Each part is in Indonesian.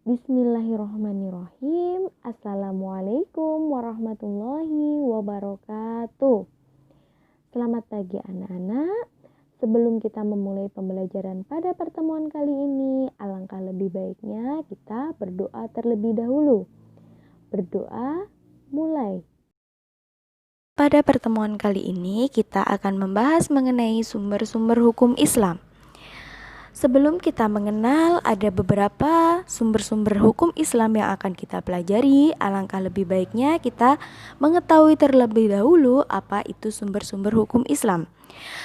Bismillahirrahmanirrahim. Assalamualaikum warahmatullahi wabarakatuh. Selamat pagi anak-anak. Sebelum kita memulai pembelajaran pada pertemuan kali ini, alangkah lebih baiknya kita berdoa terlebih dahulu. Berdoa mulai. Pada pertemuan kali ini kita akan membahas mengenai sumber-sumber hukum Islam. Sebelum kita mengenal ada beberapa sumber-sumber hukum Islam yang akan kita pelajari, alangkah lebih baiknya kita mengetahui terlebih dahulu apa itu sumber-sumber hukum Islam.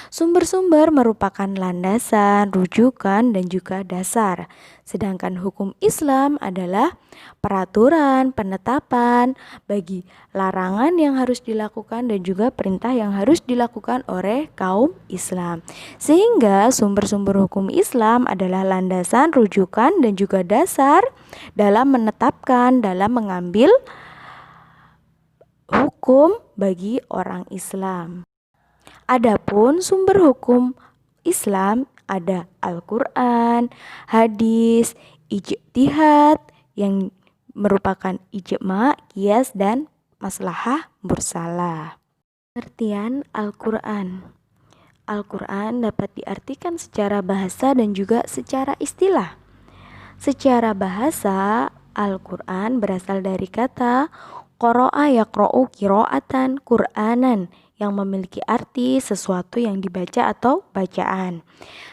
Sumber-sumber merupakan landasan, rujukan, dan juga dasar. Sedangkan hukum Islam adalah peraturan, penetapan bagi larangan yang harus dilakukan dan juga perintah yang harus dilakukan oleh kaum Islam. Sehingga sumber-sumber hukum Islam adalah landasan, rujukan, dan juga dasar dalam menetapkan, dalam mengambil hukum bagi orang Islam. Adapun sumber hukum Islam ada Al-Quran, hadis, ijtihad yang merupakan ijma, qiyas, dan maslahah mursalah. Pengertian Al-Quran. Al-Quran dapat diartikan secara bahasa dan juga secara istilah. Secara bahasa, Al-Quran berasal dari kata qara'a yaqra'u qira'atan Qur'anan yang memiliki arti sesuatu yang dibaca atau bacaan.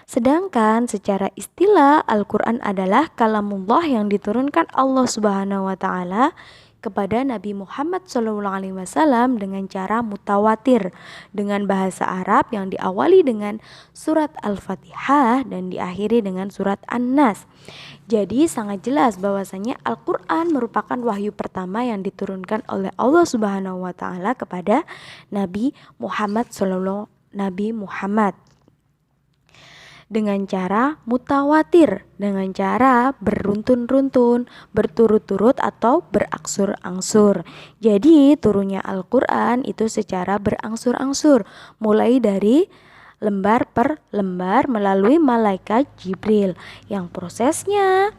Sedangkan secara istilah Al-Quran adalah kalamullah yang diturunkan Allah Subhanahu wa taala kepada Nabi Muhammad SAW dengan cara mutawatir dengan bahasa Arab yang diawali dengan surat Al-Fatihah dan diakhiri dengan surat An-Nas. Jadi sangat jelas bahwasanya Al-Quran merupakan wahyu pertama yang diturunkan oleh Allah Subhanahu wa taala kepada Nabi Muhammad dengan cara mutawatir, dengan cara beruntun-runtun, berturut-turut atau berangsur-angsur. Jadi turunnya Al-Quran itu secara berangsur-angsur, mulai dari lembar per lembar melalui malaikat Jibril yang prosesnya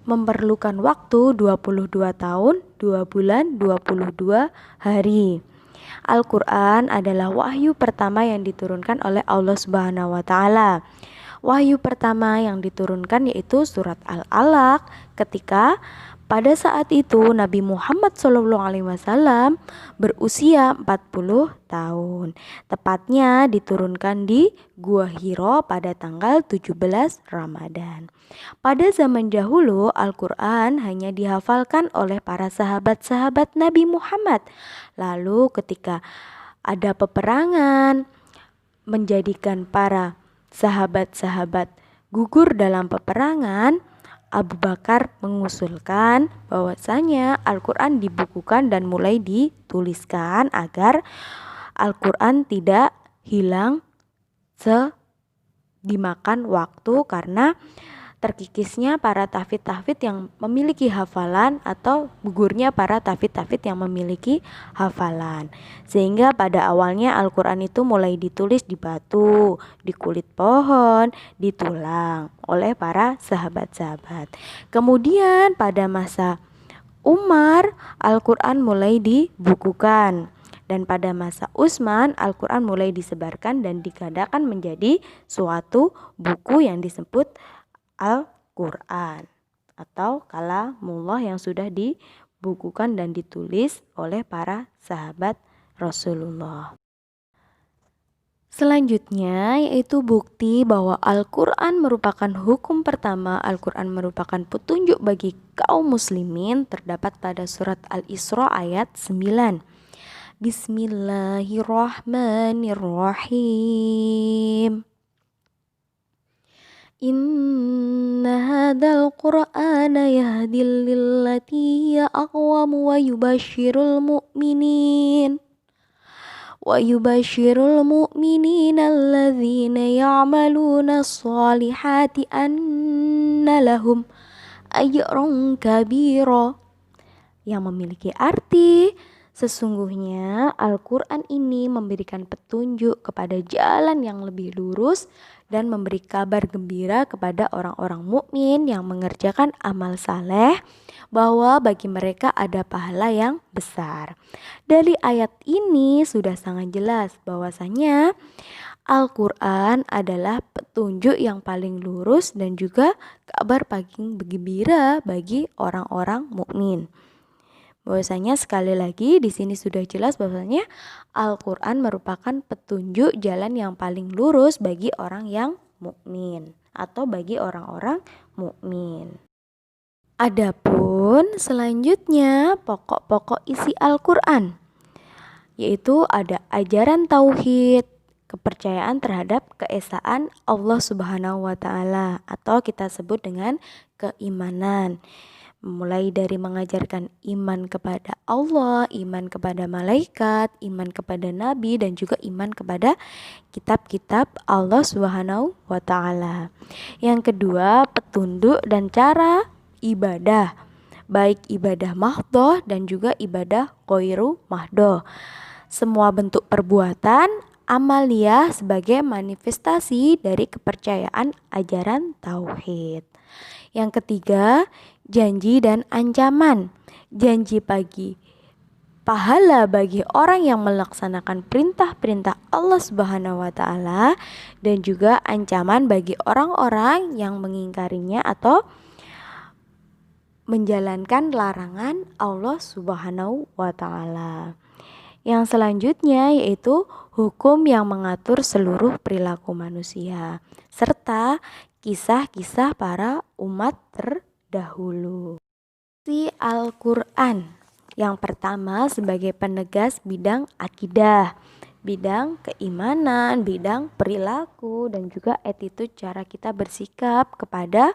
memerlukan waktu 22 tahun, 2 bulan, 22 hari. Al-Quran adalah wahyu pertama yang diturunkan oleh Allah Subhanahu wa taala. Wahyu pertama yang diturunkan yaitu surat Al-Alaq ketika pada saat itu Nabi Muhammad SAW berusia 40 tahun. Tepatnya diturunkan di Gua Hiro pada tanggal 17 Ramadan. Pada zaman dahulu Al-Quran hanya dihafalkan oleh para sahabat-sahabat Nabi Muhammad. Lalu ketika ada peperangan menjadikan para sahabat-sahabat gugur dalam peperangan, Abu Bakar mengusulkan bahwasanya Al-Quran dibukukan dan mulai dituliskan agar Al-Quran tidak hilang dimakan waktu karena terkikisnya para tahfidz yang memiliki hafalan atau gugurnya para tahfidz yang memiliki hafalan. Sehingga pada awalnya Al-Quran itu mulai ditulis di batu, di kulit pohon, di tulang oleh para sahabat-sahabat. Kemudian pada masa Umar, Al-Quran mulai dibukukan. Dan pada masa Utsman, Al-Quran mulai disebarkan dan digadakan menjadi suatu buku yang disebut Al-Quran atau kalamullah yang sudah dibukukan dan ditulis oleh para sahabat Rasulullah. Selanjutnya yaitu bukti bahwa Al-Quran merupakan hukum pertama, Al-Quran merupakan petunjuk bagi kaum muslimin terdapat pada surat Al-Isra ayat 9. Bismillahirrahmanirrahim. Inna hadzal qur'ana yahdi lillati hiya aqwam wa yubashshirul mu'minina alladzina ya'maluna shalihati anna lahum ajran kabira, yang memiliki arti Sesungguhnya Al-Quran ini memberikan petunjuk kepada jalan yang lebih lurus dan memberi kabar gembira kepada orang-orang mukmin yang mengerjakan amal saleh bahwa bagi mereka ada pahala yang besar. Dari ayat ini sudah sangat jelas bahwasanya Al-Quran adalah petunjuk yang paling lurus dan juga kabar paling gembira bagi orang-orang mukmin. Bahwasanya sekali lagi di sini sudah jelas bahwasanya Al-Quran merupakan petunjuk jalan yang paling lurus bagi orang yang mukmin atau bagi orang-orang mukmin. Adapun selanjutnya pokok-pokok isi Al-Quran, yaitu ada ajaran tauhid, kepercayaan terhadap keesaan Allah Subhanahu wa taala atau kita sebut dengan keimanan. Mulai dari mengajarkan iman kepada Allah, iman kepada malaikat, iman kepada nabi, dan juga iman kepada kitab-kitab Allah Subhanahu wa taala. Yang kedua, petunjuk dan cara ibadah, baik ibadah mahdhoh dan juga ibadah ghairu mahdhoh. Semua bentuk perbuatan amaliyah sebagai manifestasi dari kepercayaan ajaran tauhid. Yang ketiga, janji dan ancaman. Janji pahala bagi orang yang melaksanakan perintah-perintah Allah Subhanahu wa taala dan juga ancaman bagi orang-orang yang mengingkarinya atau menjalankan larangan Allah Subhanahu wa taala. Yang selanjutnya yaitu hukum yang mengatur seluruh perilaku manusia serta kisah-kisah para umat terdahulu. Si Al-Quran yang pertama sebagai penegas bidang akidah, bidang keimanan, bidang perilaku, dan juga attitude cara kita bersikap kepada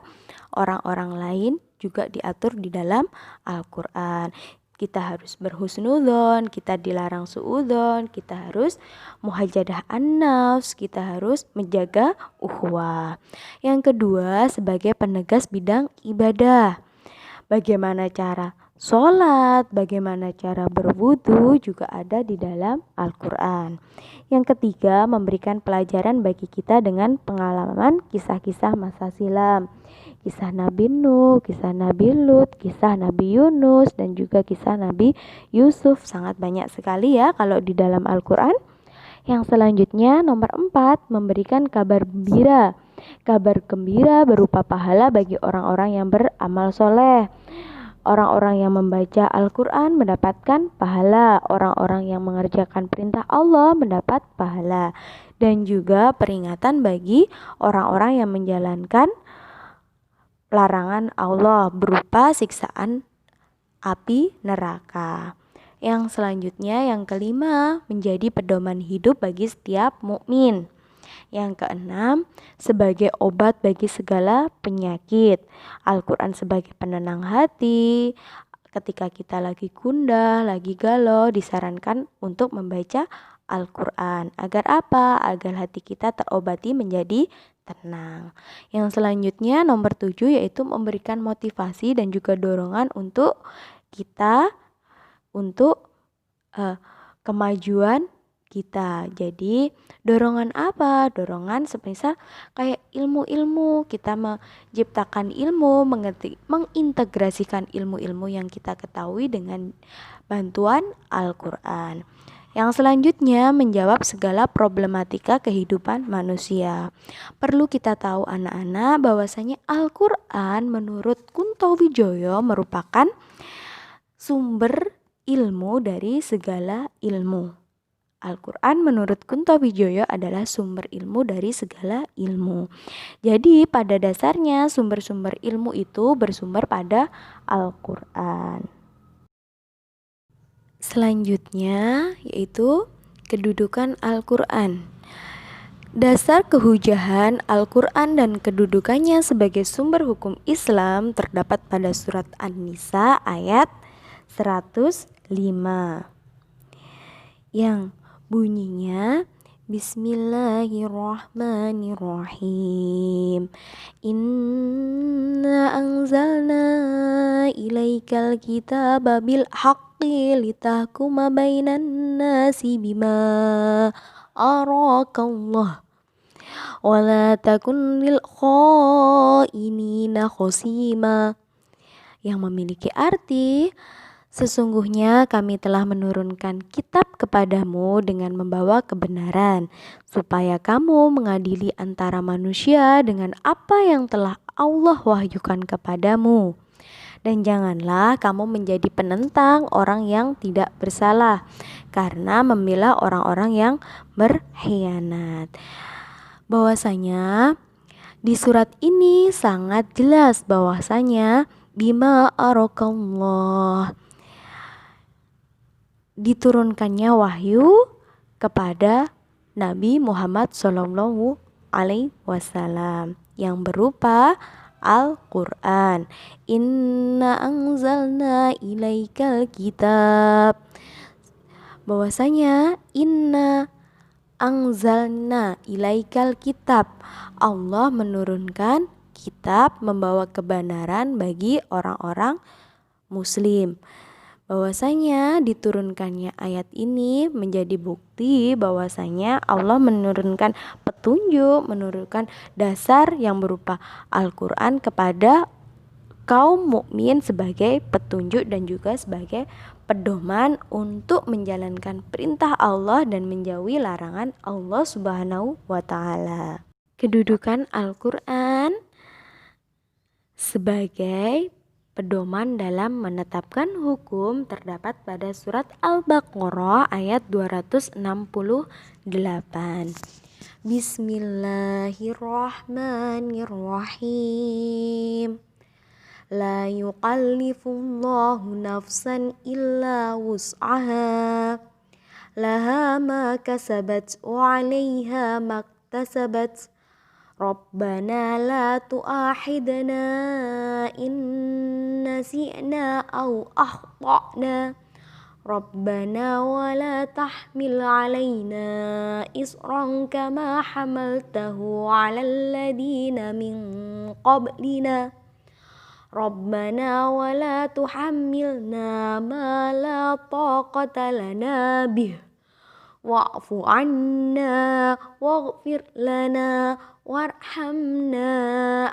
orang-orang lain juga diatur di dalam Al-Quran. Kita harus berhusnudzon, kita dilarang suudzon, kita harus muhajadah an-nafs, kita harus menjaga ukhuwah. Yang kedua sebagai penegas bidang ibadah, bagaimana cara sholat, bagaimana cara berwudu juga ada di dalam Al-Quran. Yang ketiga memberikan pelajaran bagi kita dengan pengalaman kisah-kisah masa silam, kisah Nabi Nuh, kisah Nabi Lut, kisah Nabi Yunus, dan juga kisah Nabi Yusuf. Sangat banyak sekali ya kalau di dalam Al-Quran. Yang selanjutnya nomor 4 memberikan kabar gembira. Kabar gembira berupa pahala bagi orang-orang yang beramal soleh. Orang-orang yang membaca Al-Quran mendapatkan pahala, orang-orang yang mengerjakan perintah Allah mendapat pahala, dan juga peringatan bagi orang-orang yang menjalankan larangan Allah berupa siksaan api neraka. Yang selanjutnya yang kelima menjadi pedoman hidup bagi setiap mukmin. Yang keenam sebagai obat bagi segala penyakit. Al-Quran sebagai penenang hati. Ketika kita lagi gundah, lagi galau, disarankan untuk membaca Al-Quran. Agar apa? Agar hati kita terobati menjadi tenang. Yang selanjutnya nomor 7 yaitu memberikan motivasi dan juga dorongan untuk kita untuk kemajuan kita. Jadi dorongan apa? Dorongan semisal kayak ilmu-ilmu, kita menciptakan ilmu, mengintegrasikan ilmu-ilmu yang kita ketahui dengan bantuan Al-Quran. Yang selanjutnya menjawab segala problematika kehidupan manusia. Perlu kita tahu anak-anak bahwasanya Al-Quran menurut Kunto Wijoyo merupakan sumber ilmu dari segala ilmu. Al-Quran menurut Kunto Wijoyo adalah sumber ilmu dari segala ilmu. Jadi pada dasarnya sumber-sumber ilmu itu bersumber pada Al-Quran. Selanjutnya yaitu kedudukan Al-Quran. Dasar kehujahan Al-Quran dan kedudukannya sebagai sumber hukum Islam terdapat pada surat An-Nisa ayat 105 yang bunyinya Bismillahirrahmanirrahim. Inna anzalna ilaikal kitaba bil haqqi litahkuma bainan nasi bima arakallah wala takun lil khainina khosima, yang memiliki arti sesungguhnya kami telah menurunkan kitab kepadamu dengan membawa kebenaran, supaya kamu mengadili antara manusia dengan apa yang telah Allah wahyukan kepadamu. Dan janganlah kamu menjadi penentang orang yang tidak bersalah, karena membela orang-orang yang berkhianat. Bahwasanya di surat ini sangat jelas bahwasanya bima arakallah, diturunkannya wahyu kepada Nabi Muhammad Shallallahu Alaihi Wasallam yang berupa Al-Quran. Inna anzalna ilaikal kitab, bahwasanya inna anzalna ilaikal kitab, Allah menurunkan kitab membawa kebenaran bagi orang-orang muslim. Bahwasanya diturunkannya ayat ini menjadi bukti bahwasanya Allah menurunkan petunjuk, menurunkan dasar yang berupa Al-Quran kepada kaum mukmin sebagai petunjuk dan juga sebagai pedoman untuk menjalankan perintah Allah dan menjauhi larangan Allah Subhanahu wa Ta'ala. Kedudukan Al-Quran sebagai pedoman dalam menetapkan hukum terdapat pada surat Al-Baqarah ayat 268. Bismillahirrahmanirrahim. La yukallifullahu nafsan illa wus'aha, laha ma kasabat wa 'alaiha maktasabat. Rabbana la tu'akhidna in nasi'na aw akhtana. Rabbana wa la tahmil 'alaina isran kama hamaltahu 'alal ladina min qablina. Rabbana wa la tuhammilna ma la taqata lana bih. Wa'fu 'anna waghfir lana warhamna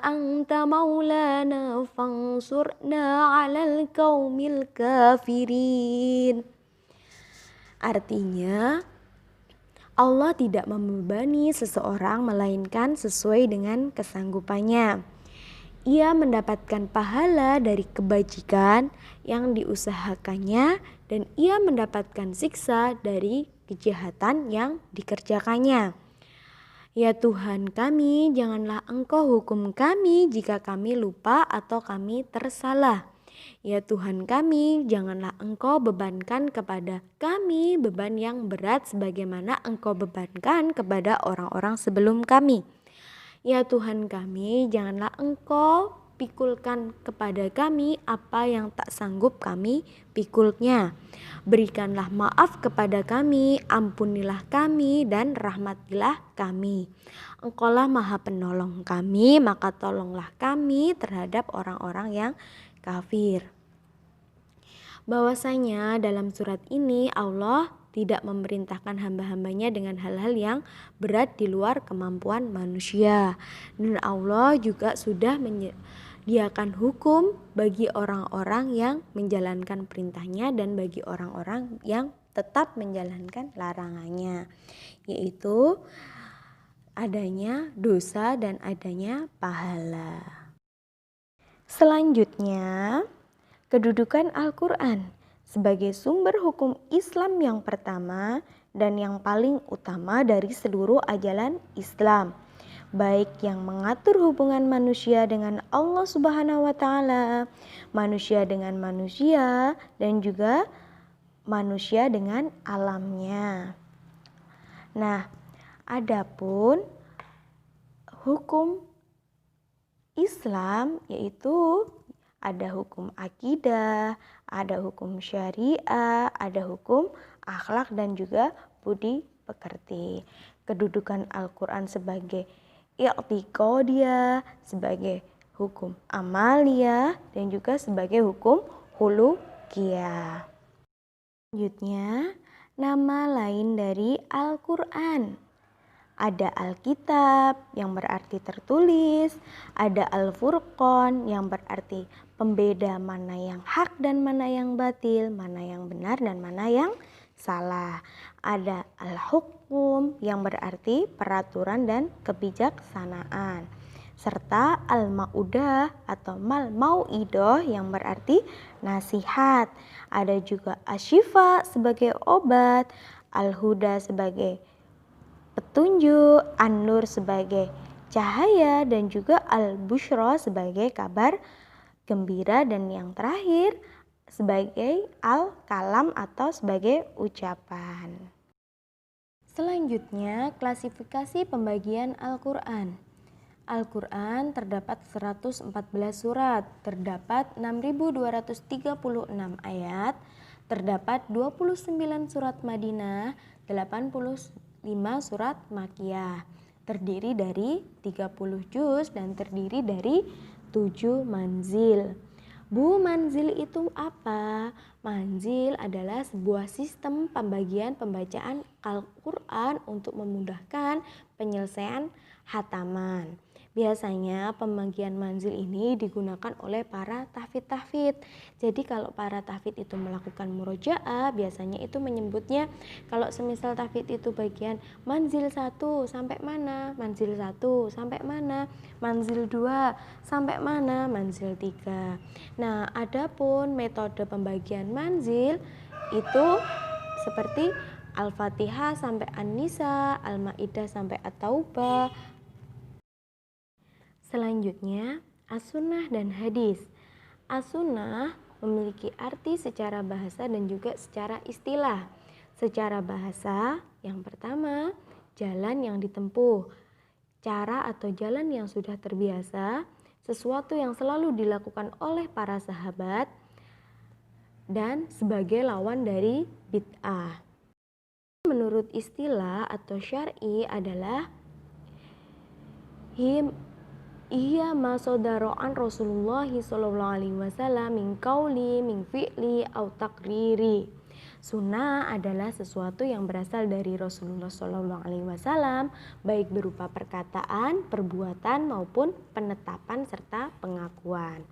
anta maulana fansurna 'alal qaumil kafirin. Artinya, Allah tidak membebani seseorang melainkan sesuai dengan kesanggupannya. Ia mendapatkan pahala dari kebajikan yang diusahakannya dan ia mendapatkan siksa dari kejahatan yang dikerjakannya. Ya Tuhan kami, janganlah Engkau hukum kami jika kami lupa atau kami tersalah. Ya Tuhan kami, janganlah Engkau bebankan kepada kami beban yang berat sebagaimana Engkau bebankan kepada orang-orang sebelum kami. Ya Tuhan kami, janganlah Engkau pikulkan kepada kami apa yang tak sanggup kami pikulnya. Berikanlah maaf kepada kami, ampunilah kami, dan rahmatilah kami. Engkaulah Maha Penolong kami, maka tolonglah kami terhadap orang-orang yang kafir. Bahwasanya dalam surat ini Allah tidak memerintahkan hamba-hambanya dengan hal-hal yang berat di luar kemampuan manusia. Dan Allah juga sudah menyediakan hukum bagi orang-orang yang menjalankan perintahnya dan bagi orang-orang yang tetap menjalankan larangannya, yaitu adanya dosa dan adanya pahala. Selanjutnya, kedudukan Al-Quran sebagai sumber hukum Islam yang pertama dan yang paling utama dari seluruh ajaran Islam, baik yang mengatur hubungan manusia dengan Allah Subhanahu wa Ta'ala, manusia dengan manusia, dan juga manusia dengan alamnya. Nah, adapun hukum Islam yaitu ada hukum akidah, ada hukum syariah, ada hukum akhlak dan juga budi pekerti. Kedudukan Al-Quran sebagai i'tiqadiyah, sebagai hukum amaliyah, dan juga sebagai hukum hulukiyah. Selanjutnya, nama lain dari Al-Quran. Ada Alkitab yang berarti tertulis, ada Al-Furqan yang berarti pembeda mana yang hak dan mana yang batil, mana yang benar dan mana yang salah. Ada Al-Hukm yang berarti peraturan dan kebijaksanaan. Serta Al-Maudah atau Mal-Mau'idah yang berarti nasihat. Ada juga Asyifa sebagai obat, Al-Huda sebagai petunjuk, An-Nur sebagai cahaya, dan juga Al-Busyra sebagai kabar gembira, dan yang terakhir sebagai Al-Kalam atau sebagai ucapan. Selanjutnya, klasifikasi pembagian Al-Quran. Al-Quran terdapat 114 surat, terdapat 6.236 ayat, terdapat 29 surat Madinah, 85 surat Makkiyah, terdiri dari 30 juz dan terdiri dari 7 manzil. Bu, manzil itu apa? Manzil adalah sebuah sistem pembagian pembacaan Al-Quran untuk memudahkan penyelesaian hataman. Biasanya pembagian manzil ini digunakan oleh para tahfidz. Jadi kalau para tahfidz itu melakukan murojaah, biasanya itu menyebutnya, kalau semisal tahfidz itu bagian manzil 1 sampai mana, manzil 1 sampai mana, manzil 2 sampai mana, manzil 3. Nah, adapun metode pembagian manzil itu seperti Al-Fatihah sampai An-Nisa, Al-Maidah sampai At-Taubah. Selanjutnya, as-sunnah dan hadis. As-sunnah memiliki arti secara bahasa dan juga secara istilah. Secara bahasa, yang pertama, jalan yang ditempuh, cara atau jalan yang sudah terbiasa, sesuatu yang selalu dilakukan oleh para sahabat, dan sebagai lawan dari bid'ah. Menurut istilah atau syar'i adalah iya ma sodaro'an Rasulullah sallallahu alaihi wasallam min qauli min fi'li au takriri. Sunnah adalah sesuatu yang berasal dari Rasulullah sallallahu alaihi wasallam, baik berupa perkataan, perbuatan maupun penetapan serta pengakuan.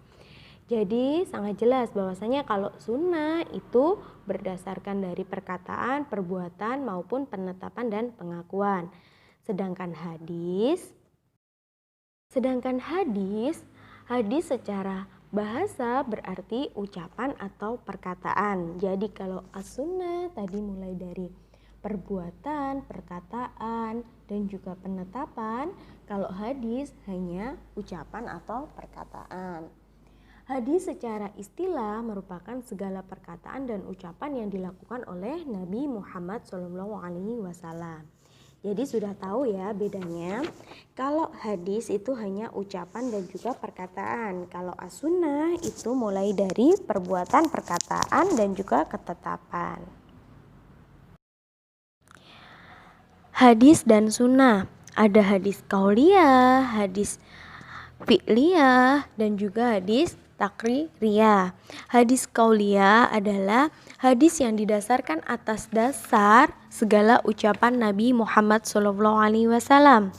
Jadi sangat jelas bahwasanya kalau sunnah itu berdasarkan dari perkataan, perbuatan maupun penetapan dan pengakuan. Sedangkan hadis secara bahasa berarti ucapan atau perkataan. Jadi kalau as-sunnah tadi mulai dari perbuatan, perkataan, dan juga penetapan. Kalau hadis hanya ucapan atau perkataan. Hadis secara istilah merupakan segala perkataan dan ucapan yang dilakukan oleh Nabi Muhammad SAW. Jadi sudah tahu ya bedanya. Kalau hadis itu hanya ucapan dan juga perkataan. Kalau as-sunnah itu mulai dari perbuatan, perkataan, dan juga ketetapan. Hadis dan sunnah. Ada hadis qauliyah, hadis fi'liyah, dan juga hadis takririyah. Hadis qauliyah adalah hadis yang didasarkan atas dasar segala ucapan Nabi Muhammad SAW.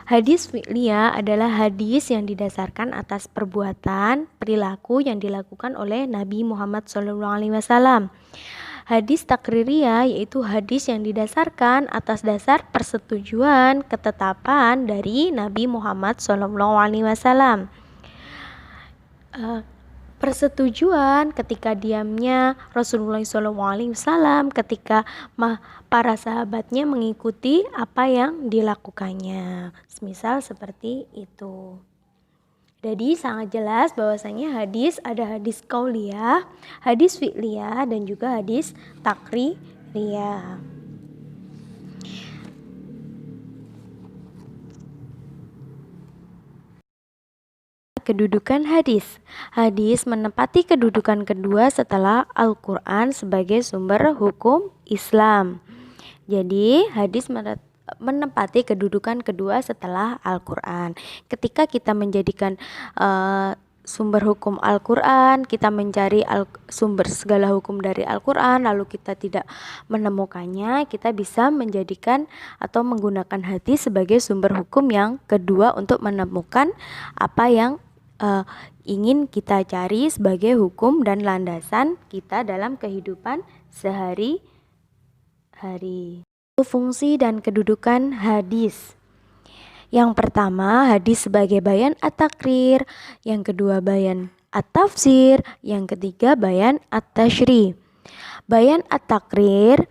Hadis fi'liyah adalah hadis yang didasarkan atas perbuatan, perilaku yang dilakukan oleh Nabi Muhammad SAW. Hadis takririyah yaitu hadis yang didasarkan atas dasar persetujuan, ketetapan dari Nabi Muhammad SAW. Persetujuan ketika diamnya Rasulullah SAW, ketika para sahabatnya mengikuti apa yang dilakukannya. Misal seperti itu. Jadi sangat jelas bahwasanya hadis ada hadis qauliyah, hadis fi'liyah, dan juga hadis takririyah. Kedudukan hadis. Hadis menempati kedudukan kedua setelah Al-Quran sebagai sumber hukum Islam. Jadi hadis menempati kedudukan kedua setelah Al-Quran. Ketika kita menjadikan sumber hukum Al-Quran, kita mencari sumber segala hukum dari Al-Quran, lalu kita tidak menemukannya, kita bisa menjadikan atau menggunakan hadis sebagai sumber hukum yang kedua untuk menemukan apa yang ingin kita cari sebagai hukum dan landasan kita dalam kehidupan sehari-hari. Fungsi dan kedudukan hadis. Yang pertama, hadis sebagai bayan at-takrir, yang kedua bayan at-tafsir, yang ketiga bayan at-tashri. Bayan at-takrir,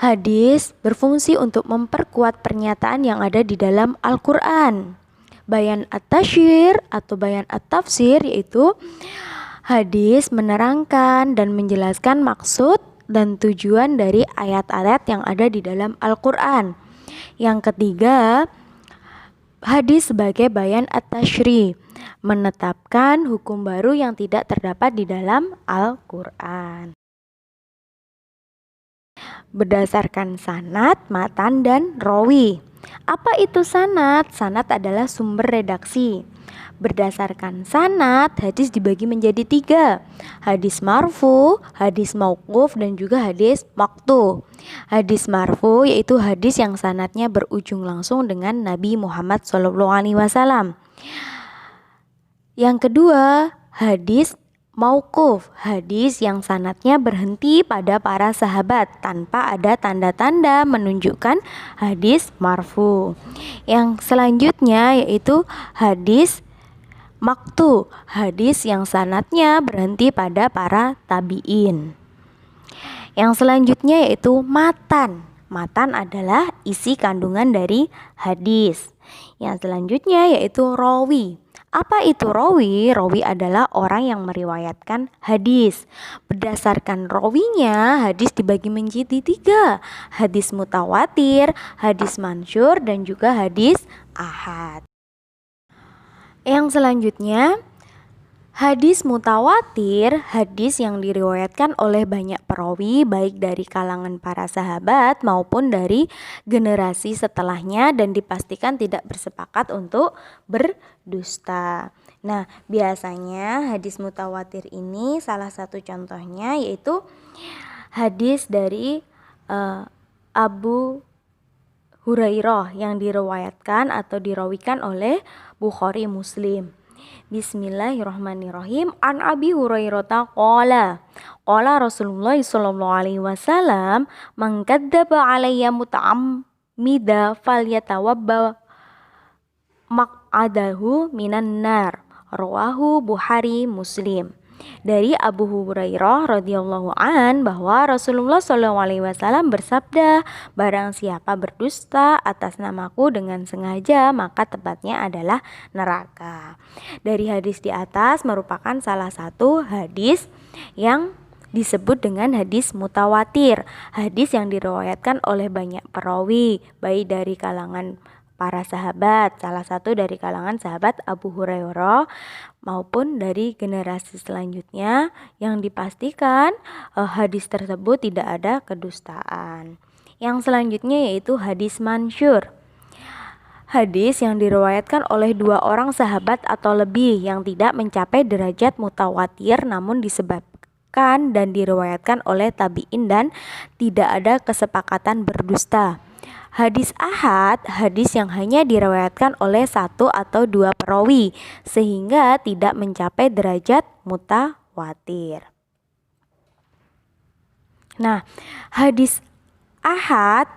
hadis berfungsi untuk memperkuat pernyataan yang ada di dalam Al-Quran. Bayan at-tashir atau bayan at-tafsir yaitu hadis menerangkan dan menjelaskan maksud dan tujuan dari ayat-ayat yang ada di dalam Al-Quran. Yang ketiga, hadis sebagai bayan at-tashri, menetapkan hukum baru yang tidak terdapat di dalam Al-Quran. Berdasarkan sanad, matan, dan rawi. Apa itu sanad? Sanad adalah sumber redaksi. Berdasarkan sanad, hadis dibagi menjadi 3. Hadis marfu, hadis mauquf, dan juga hadis maqtu. Hadis marfu yaitu hadis yang sanadnya berujung langsung dengan Nabi Muhammad SAW. Yang kedua, hadis mauquf, hadis yang sanadnya berhenti pada para sahabat tanpa ada tanda-tanda menunjukkan hadis marfu. Yang selanjutnya yaitu hadis maqtu, hadis yang sanadnya berhenti pada para tabi'in. Yang selanjutnya yaitu matan. Matan adalah isi kandungan dari hadis. Yang selanjutnya yaitu rawi. Apa itu rawi? Rawi adalah orang yang meriwayatkan hadis. Berdasarkan rawinya, hadis dibagi menjadi 3. Hadis mutawatir, hadis mansyur, dan juga hadis ahad. Yang selanjutnya, hadis mutawatir, hadis yang diriwayatkan oleh banyak perawi baik dari kalangan para sahabat maupun dari generasi setelahnya dan dipastikan tidak bersepakat untuk berdusta. Nah, biasanya hadis mutawatir ini salah satu contohnya yaitu hadis dari Abu Hurairah yang diriwayatkan atau dirawikan oleh Bukhari Muslim. Bismillahirrahmanirrahim. An Abi Hurairah qala Rasulullah sallallahu alaihi wasallam, man kadzdzaba alayya muta'ammida falyatawabba maq'adahu minan nar. Rawahu Bukhari Muslim. Dari Abu Hurairah radhiyallahu an bahwa Rasulullah SAW bersabda, barang siapa berdusta atas namaku dengan sengaja maka tempatnya adalah neraka. Dari hadis di atas merupakan salah satu hadis yang disebut dengan hadis mutawatir, hadis yang diriwayatkan oleh banyak perawi baik dari kalangan para sahabat, salah satu dari kalangan sahabat Abu Hurairah maupun dari generasi selanjutnya yang dipastikan hadis tersebut tidak ada kedustaan. Yang selanjutnya yaitu hadis mansyur. Hadis yang diriwayatkan oleh 2 orang sahabat atau lebih yang tidak mencapai derajat mutawatir namun disebabkan dan diriwayatkan oleh tabi'in dan tidak ada kesepakatan berdusta. Hadis ahad, hadis yang hanya diriwayatkan oleh 1 atau 2 perawi sehingga tidak mencapai derajat mutawatir. Nah, hadis ahad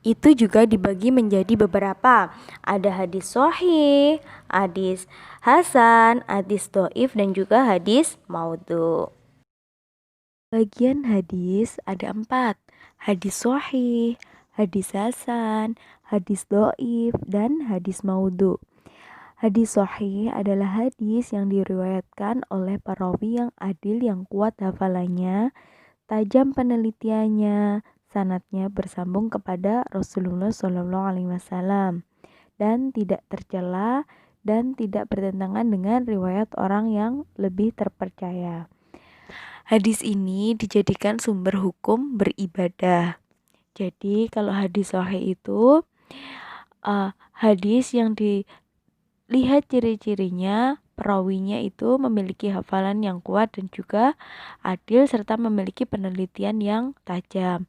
itu juga dibagi menjadi beberapa. Ada hadis sahih, hadis hasan, hadis dhaif, dan juga hadis maudhu. Bagian hadis ada 4. Hadis sahih, hadis hasan, hadis dhaif, dan hadis maudhu. Hadis sahih adalah hadis yang diriwayatkan oleh perawi yang adil yang kuat hafalannya, tajam penelitiannya, sanadnya bersambung kepada Rasulullah SAW dan tidak tercela dan tidak bertentangan dengan riwayat orang yang lebih terpercaya. Hadis ini dijadikan sumber hukum beribadah. Jadi kalau hadis sahih itu hadis yang dilihat ciri-cirinya, perawinya itu memiliki hafalan yang kuat dan juga adil serta memiliki penelitian yang tajam.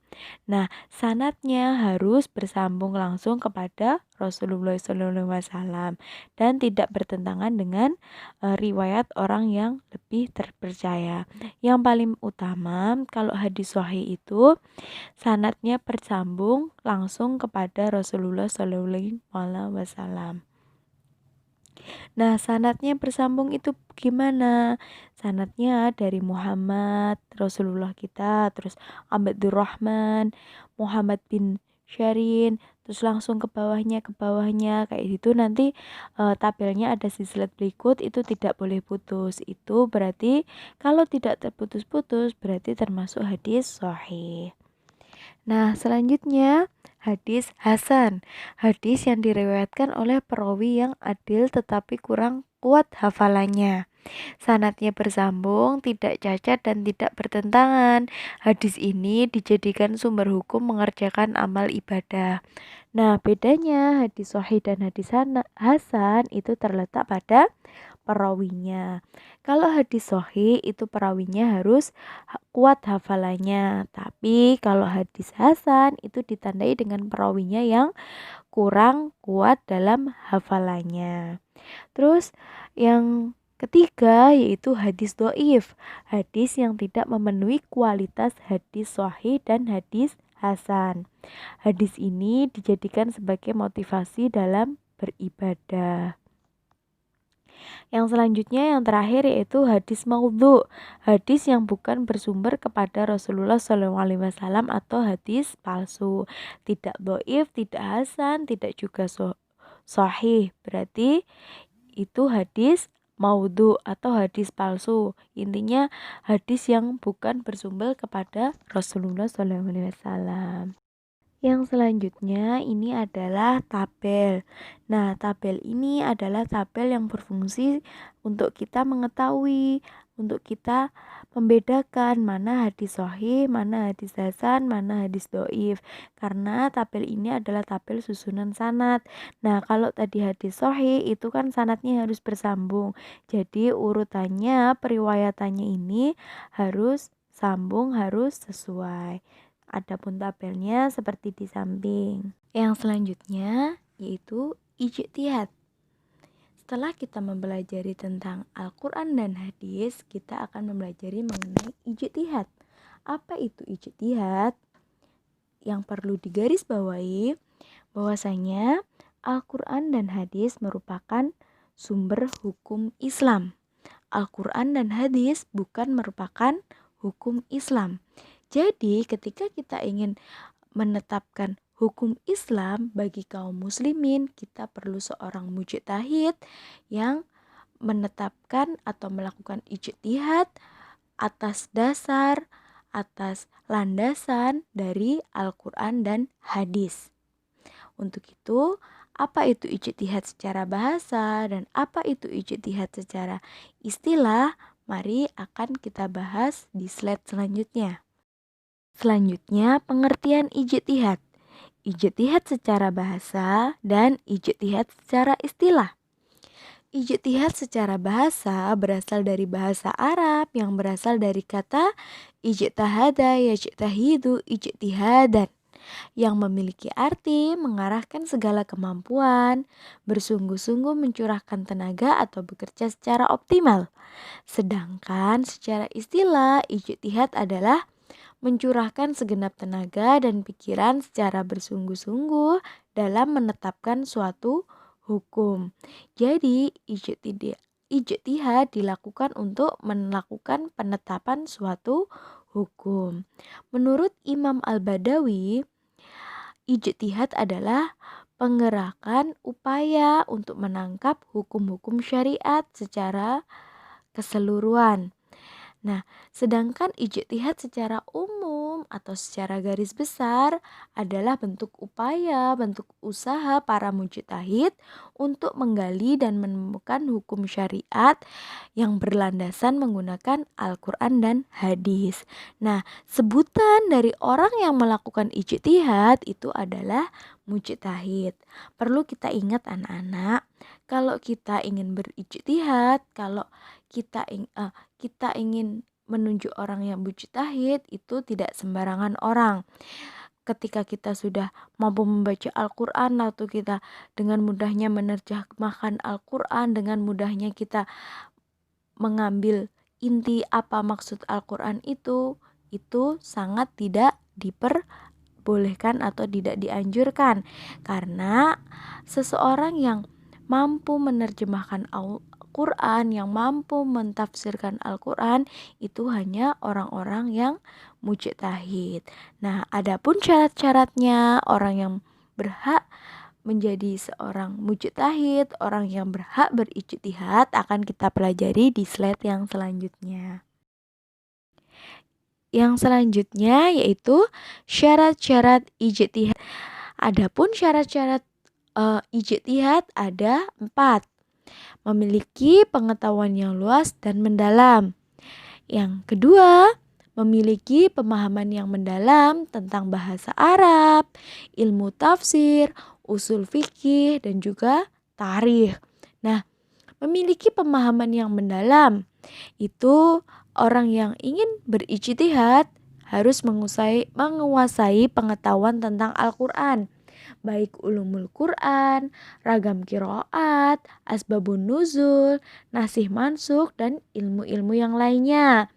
Nah, sanadnya harus bersambung langsung kepada Rasulullah SAW dan tidak bertentangan dengan riwayat orang yang lebih terpercaya. Yang paling utama kalau hadis sahih itu sanadnya bersambung langsung kepada Rasulullah SAW. Nah, sanadnya bersambung itu gimana? Sanadnya dari Muhammad, Rasulullah kita, terus Abdurrahman, Muhammad bin Syarin, terus langsung ke bawahnya kayak gitu. Nanti tabelnya ada slide berikut, itu tidak boleh putus. Itu berarti kalau tidak terputus-putus berarti termasuk hadis sahih. Nah, selanjutnya hadis hasan. Hadis yang diriwayatkan oleh perawi yang adil tetapi kurang kuat hafalannya. Sanadnya bersambung, tidak cacat dan tidak bertentangan. Hadis ini dijadikan sumber hukum mengerjakan amal ibadah. Nah, bedanya hadis sahih dan hadis hasan itu terletak pada perawinya. Kalau hadis sahih itu perawinya harus kuat hafalannya, tapi kalau hadis hasan itu ditandai dengan perawinya yang kurang kuat dalam hafalannya. Terus yang ketiga yaitu hadis doif, hadis yang tidak memenuhi kualitas hadis sahih dan hadis hasan. Hadis ini dijadikan sebagai motivasi dalam beribadah. Yang selanjutnya yang terakhir yaitu hadis maudhu, hadis yang bukan bersumber kepada Rasulullah SAW atau hadis palsu, tidak doif, tidak hasan, tidak juga sahih. Berarti itu hadis maudhu atau hadis palsu. Intinya hadis yang bukan bersumber kepada Rasulullah SAW. Yang selanjutnya ini adalah tabel. Nah, tabel ini adalah tabel yang berfungsi untuk kita mengetahui, untuk kita membedakan mana hadis sahih, mana hadis hasan, mana hadis doif. Karena tabel ini adalah tabel susunan sanad. Nah, kalau tadi hadis sahih itu kan sanadnya harus bersambung. Jadi urutannya, periwayatannya ini harus sambung, harus sesuai. Adapun tabelnya seperti di samping. Yang selanjutnya yaitu ijtihad. Setelah kita mempelajari tentang Al-Quran dan hadis, kita akan mempelajari mengenai ijtihad. Apa itu ijtihad? Yang perlu digarisbawahi bahwasanya Al-Quran dan hadis merupakan sumber hukum Islam. Al-Quran dan hadis bukan merupakan hukum Islam. Jadi ketika kita ingin menetapkan hukum Islam bagi kaum muslimin, kita perlu seorang mujtahid yang menetapkan atau melakukan ijtihad atas landasan dari Al-Quran dan hadis. Untuk itu, apa itu ijtihad secara bahasa dan apa itu ijtihad secara istilah? Mari akan kita bahas di slide selanjutnya. Selanjutnya, pengertian ijtihad. Ijtihad secara bahasa dan ijtihad secara istilah. Ijtihad secara bahasa berasal dari bahasa Arab yang berasal dari kata ijtihada yajtahidu ijtihadan, yang memiliki arti mengarahkan segala kemampuan, bersungguh-sungguh mencurahkan tenaga atau bekerja secara optimal. Sedangkan secara istilah, ijtihad adalah mencurahkan segenap tenaga dan pikiran secara bersungguh-sungguh dalam menetapkan suatu hukum. Jadi, ijtihad dilakukan untuk melakukan penetapan suatu hukum. Menurut Imam Al-Badawi, ijtihad adalah penggerakan upaya untuk menangkap hukum-hukum syariat secara keseluruhan. Nah, sedangkan ijtihad secara umum umum atau secara garis besar adalah bentuk upaya, bentuk usaha para mujtahid untuk menggali dan menemukan hukum syariat yang berlandasan menggunakan Al-Quran dan hadis. Nah, sebutan dari orang yang melakukan ijtihad itu adalah mujtahid. Perlu kita ingat anak-anak, kalau kita ingin berijtihad, kalau kita ingin menunjuk orang yang mujtahid, itu tidak sembarangan orang. Ketika kita sudah mampu membaca Al-Quran, atau kita dengan mudahnya menerjemahkan Al-Quran, dengan mudahnya kita mengambil inti apa maksud Al-Quran itu sangat tidak diperbolehkan atau tidak dianjurkan. Karena seseorang yang mampu menerjemahkan Al-Quran, yang mampu mentafsirkan Al-Quran, itu hanya orang-orang yang mujtahid. Nah, adapun syarat-syaratnya orang yang berhak menjadi seorang mujtahid, orang yang berhak berijtihad, akan kita pelajari di slide yang selanjutnya. Yang selanjutnya yaitu syarat-syarat ijtihad. Adapun syarat-syarat ijtihad ada 4. Memiliki pengetahuan yang luas dan mendalam. Yang kedua, memiliki pemahaman yang mendalam tentang bahasa Arab, ilmu tafsir, usul fikih, dan juga tarikh. Nah, memiliki pemahaman yang mendalam itu orang yang ingin berijtihad harus menguasai pengetahuan tentang Al-Quran, baik ulumul Quran, ragam qiraat, asbabun nuzul, nasih mansukh, dan ilmu-ilmu yang lainnya.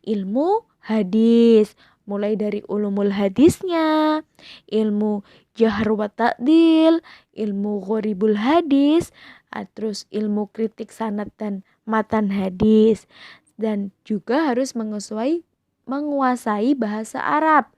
Ilmu hadis, mulai dari ulumul hadisnya, ilmu jahr wa ta'dil, ilmu gharibul hadis, terus ilmu kritik sanad dan matan hadis, dan juga harus menguasai bahasa Arab,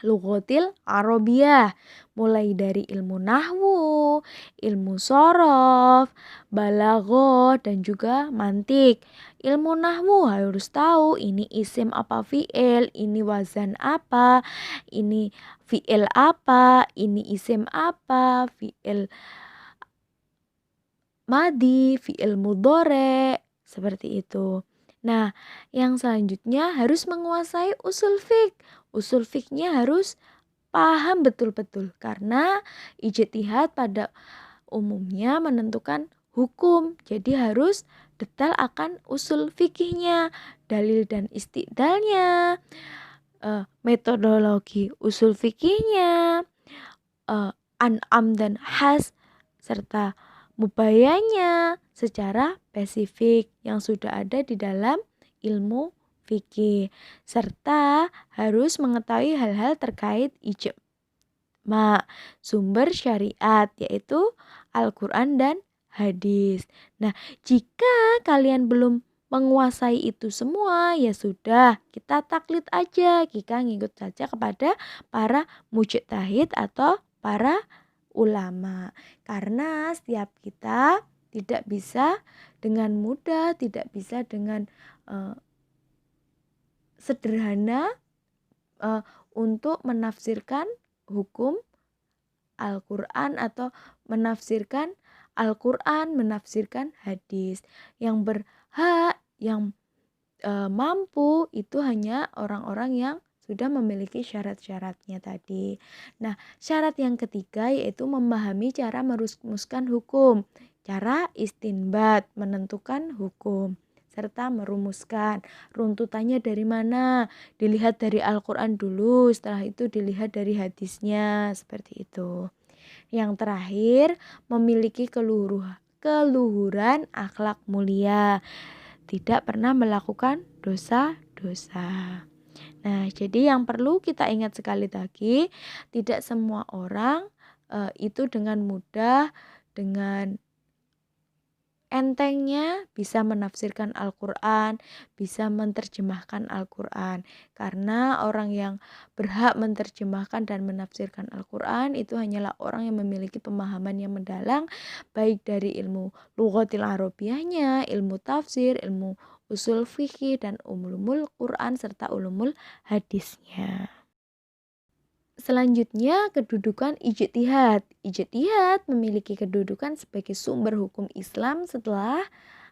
lughatil arabiyah, mulai dari ilmu nahwu, ilmu shorof, balaghah, dan juga mantik. Ilmu nahwu harus tahu ini isim apa fi'il, ini wazan apa, ini fi'il apa, ini isim apa, fi'il madi, fi'il mudhari, seperti itu. Nah, yang selanjutnya harus menguasai usul fiqh. Usul fiqhnya harus paham betul-betul, karena ijtihad pada umumnya menentukan hukum. Jadi harus detail akan usul fikihnya, dalil dan istidlalnya, metodologi usul fikihnya, an'am dan has, serta mubayanya secara spesifik yang sudah ada di dalam ilmu fikih, serta harus mengetahui hal-hal terkait ijma, sumber syariat, yaitu Al-Quran dan hadis. Nah, jika kalian belum menguasai itu semua, ya sudah, kita taklid aja, kita ngikut saja kepada para mujtahid atau para ulama. Karena setiap kita tidak bisa dengan mudah, tidak bisa dengan sederhana untuk menafsirkan hukum Al-Quran atau menafsirkan Al-Quran, menafsirkan hadis. Yang berhak, yang mampu itu hanya orang-orang yang sudah memiliki syarat-syaratnya tadi. Nah, syarat yang ketiga yaitu memahami cara merumuskan hukum, cara istinbat, menentukan hukum, serta merumuskan. Runtutannya dari mana? Dilihat dari Al-Quran dulu, setelah itu dilihat dari hadisnya, seperti itu. Yang terakhir, memiliki keluhuran akhlak mulia, tidak pernah melakukan dosa-dosa. Nah, jadi yang perlu kita ingat sekali lagi, tidak semua orang itu dengan mudah, dengan entengnya bisa menafsirkan Al-Quran, bisa menerjemahkan Al-Quran. Karena orang yang berhak menerjemahkan dan menafsirkan Al-Quran itu hanyalah orang yang memiliki pemahaman yang mendalam, baik dari ilmu lughatil arabiyahnya, ilmu tafsir, ilmu usul fikih, dan ulumul Quran serta ulumul hadisnya. Selanjutnya, kedudukan ijtihad. Ijtihad memiliki kedudukan sebagai sumber hukum Islam setelah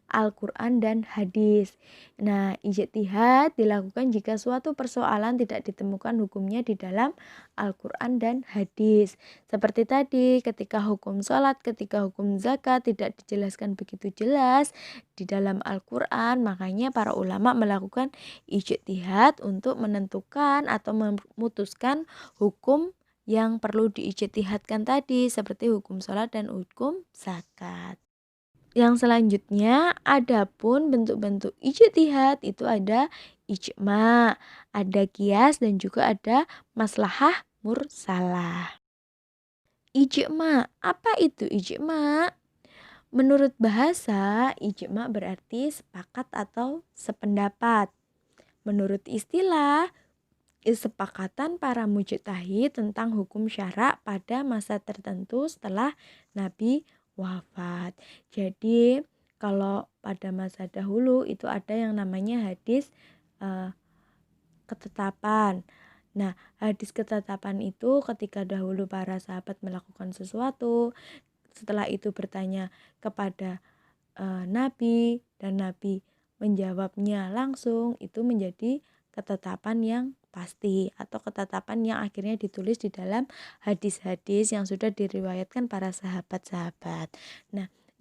Al-Quran dan hadis. Nah, ijtihad dilakukan jika suatu persoalan tidak ditemukan hukumnya di dalam Al-Quran dan hadis. Seperti tadi, ketika hukum sholat, ketika hukum zakat tidak dijelaskan begitu jelas di dalam Al-Quran, makanya para ulama melakukan ijtihad untuk menentukan atau memutuskan hukum yang perlu diijtihadkan tadi, seperti hukum sholat dan hukum zakat. Yang selanjutnya, adapun bentuk-bentuk ijtihad itu ada ijma, ada qiyas, dan juga ada maslahah mursalah. Ijma, apa itu ijma? Menurut bahasa, ijma berarti sepakat atau sependapat. Menurut istilah, kesepakatan para mujtahid tentang hukum syara pada masa tertentu setelah Nabi wafat. Jadi kalau pada masa dahulu itu ada yang namanya hadis ketetapan. Nah, hadis ketetapan itu ketika dahulu para sahabat melakukan sesuatu, setelah itu bertanya kepada Nabi dan Nabi menjawabnya langsung, itu menjadi ketetapan yang pasti atau ketetapan yang akhirnya ditulis di dalam hadis-hadis yang sudah diriwayatkan para sahabat-sahabat.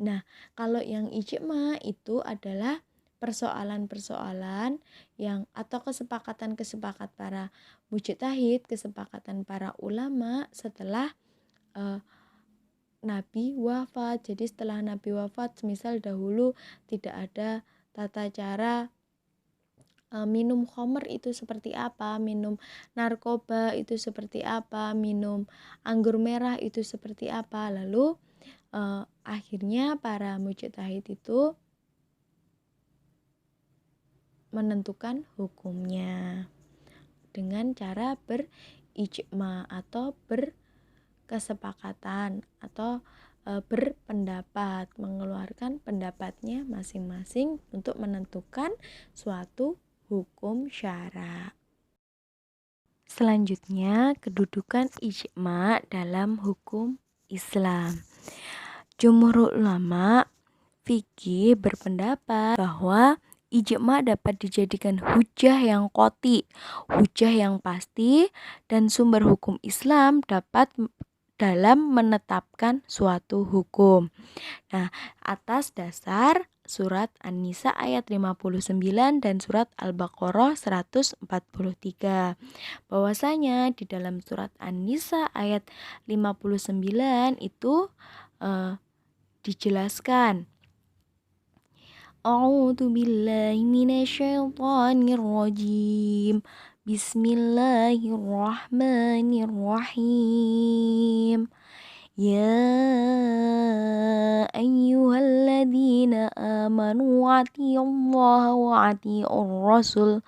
Nah, kalau yang ijma itu adalah persoalan-persoalan yang atau kesepakatan-kesepakatan para mujtahid, kesepakatan para ulama setelah Nabi wafat. Jadi setelah Nabi wafat, misal dahulu tidak ada tata cara minum khamr itu seperti apa, minum narkoba itu seperti apa, minum anggur merah itu seperti apa. Lalu akhirnya para mujtahid itu menentukan hukumnya dengan cara berijma atau berkesepakatan atau berpendapat, mengeluarkan pendapatnya masing-masing untuk menentukan suatu hukum syara. Selanjutnya, kedudukan ijma dalam hukum Islam. Jumhur ulama fikih berpendapat bahwa ijma dapat dijadikan hujah yang qati, hujah yang pasti, dan sumber hukum Islam dapat dalam menetapkan suatu hukum. Nah, atas dasar surat An-Nisa ayat 59 dan surat Al-Baqarah 143. Bahwasanya di dalam surat An-Nisa ayat 59 itu dijelaskan, A'udzu billahi minasyaitonir rajim. Bismillahirrahmanirrahim. Ya ayyuhalladzina amanu atiillaha wa atiiur rasul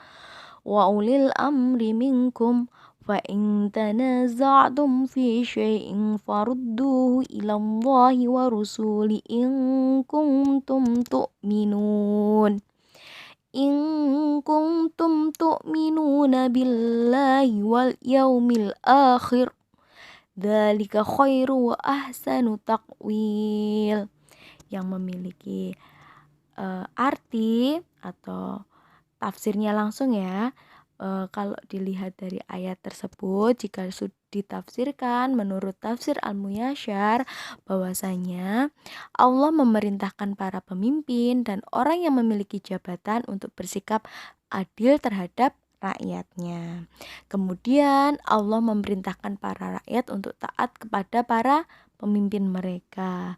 wa ulil amri minkum fa in tanaza'tum fi syai'in farudduhu ilallahi wa rusuli in kuntum tu'minuna billahi wal yaumil akhir dzalika khairu wa ahsanu taqwil, yang memiliki arti atau tafsirnya langsung ya. Kalau dilihat dari ayat tersebut, jika ditafsirkan menurut tafsir Al-Muyasyar, bahwasanya Allah memerintahkan para pemimpin dan orang yang memiliki jabatan untuk bersikap adil terhadap rakyatnya. Kemudian Allah memerintahkan para rakyat untuk taat kepada para pemimpin mereka.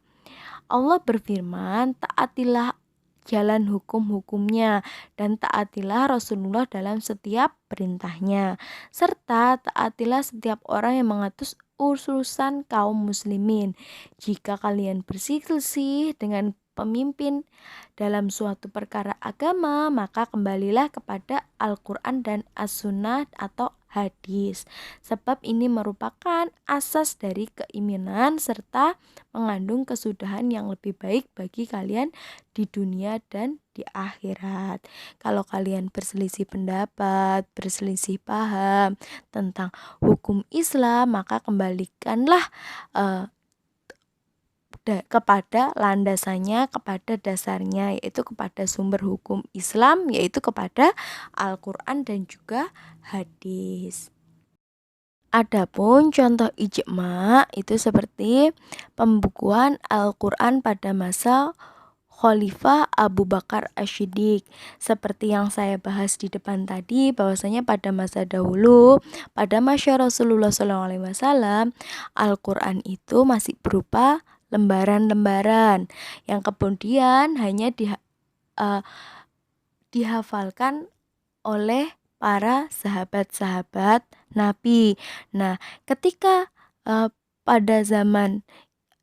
Allah berfirman, taatilah jalan hukum-hukumnya dan taatilah Rasulullah dalam setiap perintahnya, serta taatilah setiap orang yang mengatur urusan kaum muslimin. Jika kalian berselisih dengan pemimpin dalam suatu perkara agama, maka kembalilah kepada Al-Quran dan As-Sunnah atau hadis. Sebab ini merupakan asas dari keimanan serta mengandung kesudahan yang lebih baik bagi kalian di dunia dan di akhirat. Kalau kalian berselisih pendapat, berselisih paham tentang hukum Islam, maka kembalikanlah kepada landasannya, kepada dasarnya, yaitu kepada sumber hukum Islam, yaitu kepada Al-Quran dan juga hadis. Adapun contoh ijma itu seperti pembukuan Al-Quran pada masa Khalifah Abu Bakar Asy-Siddiq. Seperti yang saya bahas di depan tadi, bahwasanya pada masa dahulu, pada masa Rasulullah SAW, Al-Quran itu masih berupa lembaran-lembaran yang kemudian hanya dihafalkan oleh para sahabat-sahabat Nabi. Nah, ketika pada zaman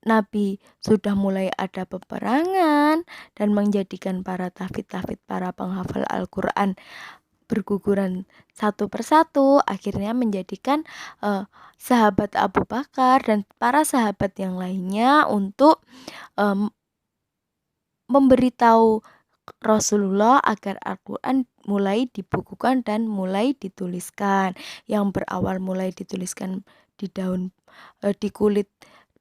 Nabi sudah mulai ada peperangan dan menjadikan para tahfidz, para penghafal Al-Quran berguguran satu persatu, akhirnya menjadikan sahabat Abu Bakar dan para sahabat yang lainnya untuk memberitahu Rasulullah agar Al-Quran mulai dibukukan dan mulai dituliskan. Yang berawal mulai dituliskan di daun, di kulit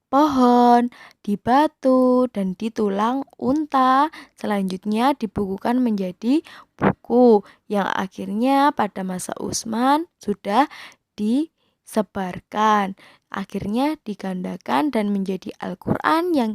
pohon, di batu, dan di tulang unta. Selanjutnya dibukukan menjadi buku yang akhirnya pada masa Utsman sudah disebarkan. Akhirnya digandakan dan menjadi Al-Quran yang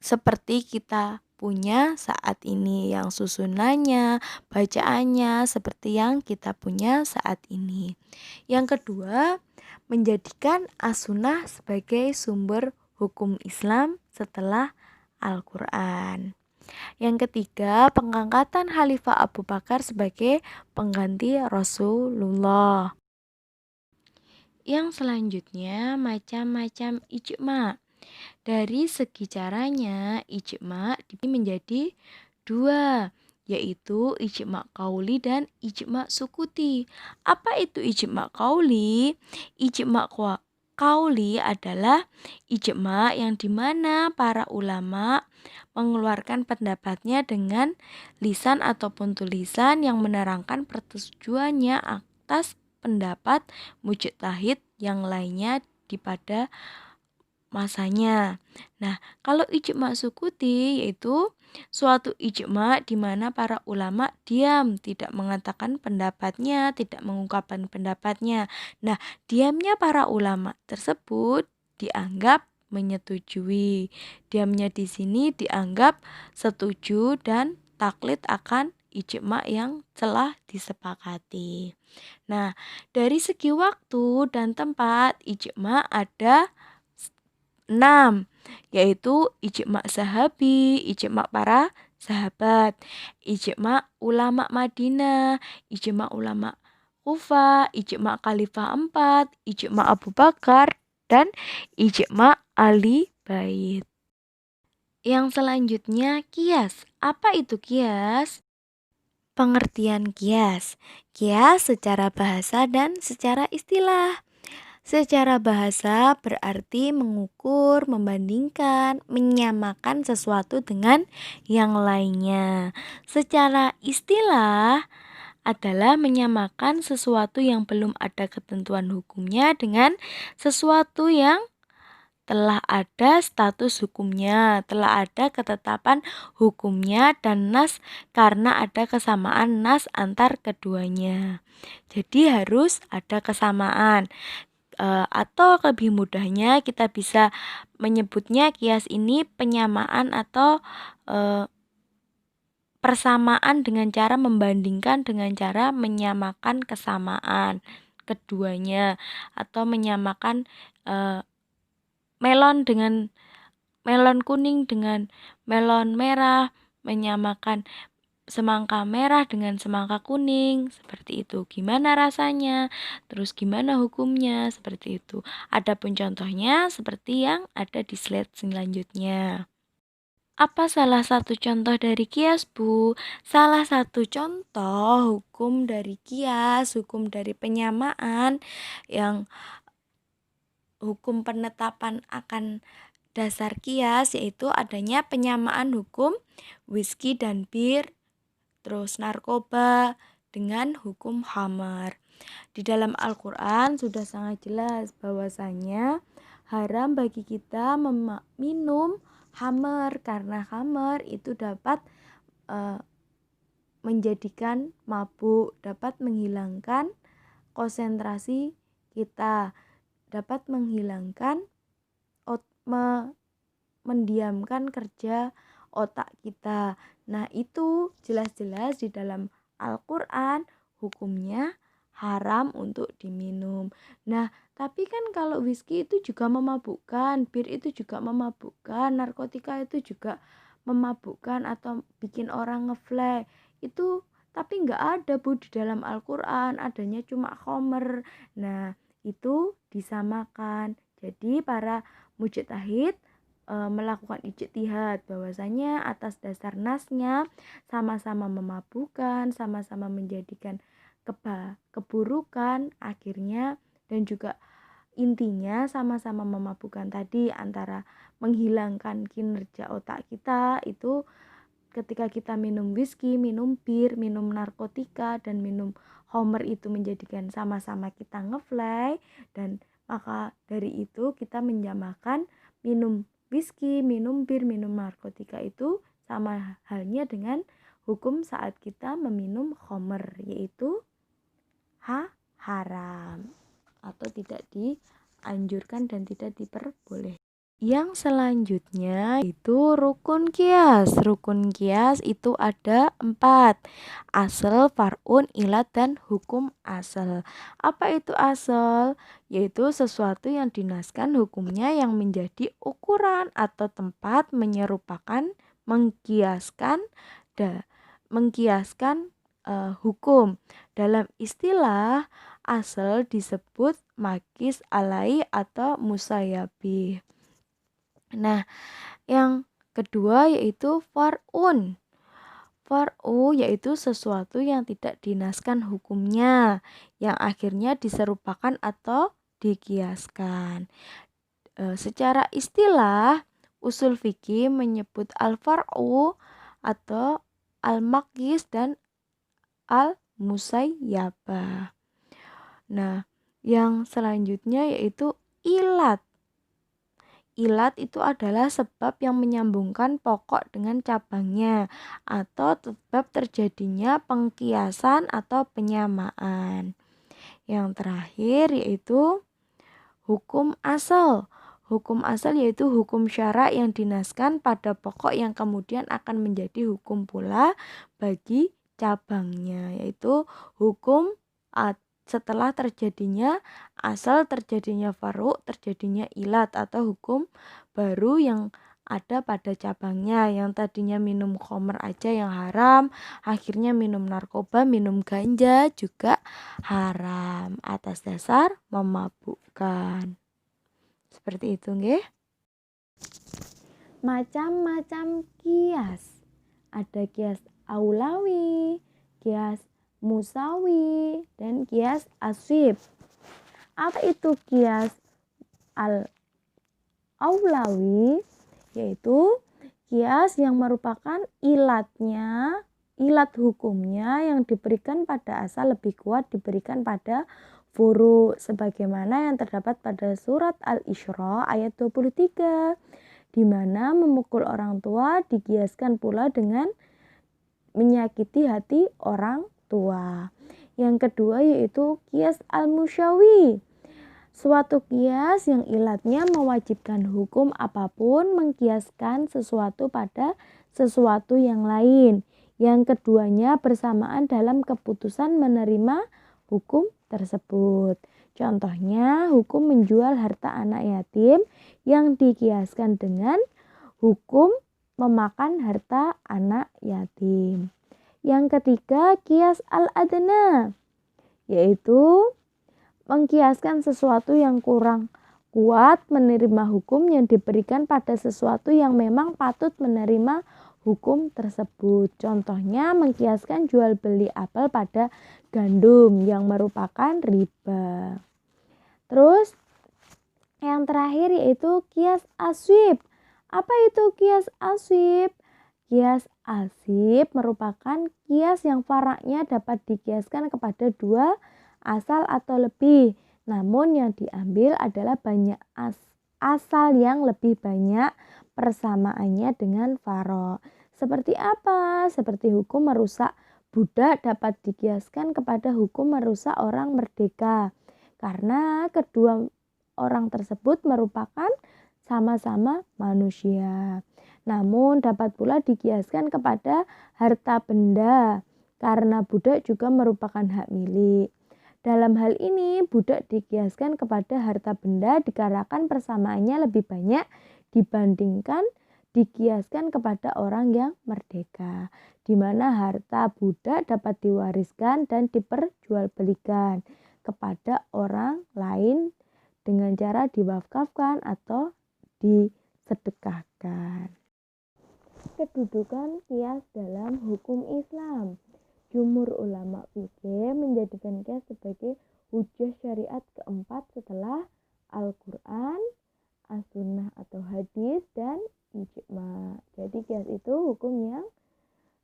seperti kita punya saat ini, yang susunannya, bacaannya seperti yang kita punya saat ini. Yang kedua, menjadikan As-Sunnah sebagai sumber hukum Islam setelah Al-Quran. Yang ketiga, pengangkatan Khalifah Abu Bakar sebagai pengganti Rasulullah. Yang selanjutnya, macam-macam ijma. Dari segi caranya, ijma dibagi menjadi dua, yaitu ijma qauli dan ijma sukuti. Apa itu ijma qauli? Ijma qauli adalah ijma yang dimana para ulama mengeluarkan pendapatnya dengan lisan ataupun tulisan yang menerangkan persetujuannya atas pendapat mujtahid yang lainnya pada masanya. Nah, kalau ijma sukuti yaitu suatu ijma di mana para ulama diam, tidak mengatakan pendapatnya, tidak mengungkapkan pendapatnya. Nah, diamnya para ulama tersebut dianggap menyetujui. Diamnya di sini dianggap setuju dan taklid akan ijma yang telah disepakati. Nah, dari segi waktu dan tempat, ijma ada 6, yaitu ijma sahabi, ijma para sahabat, ijma ulama Madinah, ijma ulama Kufah, ijma Khalifah 4, ijma Abu Bakar, dan ijma ahli bait. Yang selanjutnya, kias. Apa itu kias? Pengertian kias. Kias secara bahasa dan secara istilah. Secara bahasa berarti mengukur, membandingkan, menyamakan sesuatu dengan yang lainnya. Secara istilah adalah menyamakan sesuatu yang belum ada ketentuan hukumnya dengan sesuatu yang telah ada status hukumnya, telah ada ketetapan hukumnya dan nas karena ada kesamaan nas antar keduanya. Jadi harus ada kesamaan. Atau lebih mudahnya kita bisa menyebutnya kias ini penyamaan atau persamaan dengan cara membandingkan dengan cara menyamakan kesamaan keduanya, atau menyamakan melon dengan melon kuning dengan melon merah, menyamakan semangka merah dengan semangka kuning, seperti itu. Gimana rasanya? Terus gimana hukumnya? Seperti itu. Adapun contohnya seperti yang ada di slide selanjutnya. Apa salah satu contoh dari kias, Bu? Salah satu contoh hukum dari kias, hukum dari penyamaan yang hukum penetapan akan dasar kias yaitu adanya penyamaan hukum whisky dan bir, terus narkoba dengan hukum khamar. Di dalam Al-Quran sudah sangat jelas bahwasanya haram bagi kita minum khamar karena khamar itu dapat menjadikan mabuk, dapat menghilangkan konsentrasi kita, dapat menghilangkan mendiamkan kerja otak kita. Nah, itu jelas-jelas di dalam Al-Quran hukumnya haram untuk diminum. Nah, tapi kan kalau whisky itu juga memabukkan, bir itu juga memabukkan, narkotika itu juga memabukkan atau bikin orang ngefly. Itu tapi nggak ada, Bu, di dalam Al-Quran, adanya cuma khomer. Nah, itu disamakan. Jadi para mujtahid melakukan ijtihad bahwasanya atas dasar nasnya sama-sama memabukkan, sama-sama menjadikan keburukan akhirnya, dan juga intinya sama-sama memabukkan tadi antara menghilangkan kinerja otak kita itu ketika kita minum whisky, minum bir, minum narkotika, dan minum homer itu menjadikan sama-sama kita ngefly, dan maka dari itu kita menjamakan minum whisky, minum bir, minum narkotika itu sama halnya dengan hukum saat kita meminum khamr, yaitu haram atau tidak dianjurkan dan tidak diperbolehkan. Yang selanjutnya itu rukun kias. Rukun kias itu ada 4. Asal, far'un, ilat, dan hukum asal. Apa itu asal? Yaitu sesuatu yang dinaskan hukumnya yang menjadi ukuran atau tempat menyerupakan, mengkiaskan hukum. Dalam istilah asal disebut makis alai atau musayabih. Nah, yang kedua yaitu far'un. Far'u yaitu sesuatu yang tidak dinaskan hukumnya, yang akhirnya diserupakan atau dikiaskan. Secara istilah, usul fikih menyebut al-far'u atau al-makis dan al-musayyabah. Nah, yang selanjutnya yaitu ilat. Ilat itu adalah sebab yang menyambungkan pokok dengan cabangnya atau sebab terjadinya pengkiasan atau penyamaan. Yang terakhir yaitu hukum asal. Hukum asal yaitu hukum syara yang dinaskan pada pokok yang kemudian akan menjadi hukum pula bagi cabangnya, yaitu hukum setelah terjadinya asal, terjadinya faru, terjadinya ilat atau hukum baru yang ada pada cabangnya. Yang tadinya minum khamr aja yang haram, akhirnya minum narkoba, minum ganja juga haram atas dasar memabukkan. Seperti itu nggih. Macam-macam kias. Ada kias aulawi, kias musawi, dan kias aswib. Apa itu kias al-aulawi? Yaitu kias yang merupakan ilat hukumnya yang diberikan pada asal lebih kuat diberikan pada furu, sebagaimana yang terdapat pada surat Al-Isra ayat 23, di mana memukul orang tua dikiaskan pula dengan menyakiti hati orang tua. Yang kedua yaitu kias al-musyawi. Suatu kias yang ilatnya mewajibkan hukum apapun mengkiaskan sesuatu pada sesuatu yang lain. Yang keduanya bersamaan dalam keputusan menerima hukum tersebut. Contohnya hukum menjual harta anak yatim yang dikiaskan dengan hukum memakan harta anak yatim. Yang ketiga kias al-adna, yaitu mengkiaskan sesuatu yang kurang kuat menerima hukum yang diberikan pada sesuatu yang memang patut menerima hukum tersebut. Contohnya mengkiaskan jual beli apel pada gandum yang merupakan riba. Terus yang terakhir yaitu kias aswib. Apa itu kias aswib? Kias aswib merupakan kias yang faraknya dapat dikiaskan kepada dua asal atau lebih. Namun yang diambil adalah banyak asal yang lebih banyak persamaannya dengan farok. Seperti apa? Seperti hukum merusak budak dapat dikiaskan kepada hukum merusak orang merdeka. Karena kedua orang tersebut merupakan sama-sama manusia. Namun dapat pula dikiaskan kepada harta benda karena budak juga merupakan hak milik. Dalam hal ini budak dikiaskan kepada harta benda dikarenakan persamaannya lebih banyak dibandingkan dikiaskan kepada orang yang merdeka, di mana harta budak dapat diwariskan dan diperjualbelikan kepada orang lain dengan cara diwakafkan atau disedekahkan. Kedudukan kias dalam hukum Islam. Jumhur ulama fikih menjadikan kias sebagai hujjah syariat keempat setelah Al-Quran, As-Sunnah atau hadis, dan ijma. Jadi kias itu hukum yang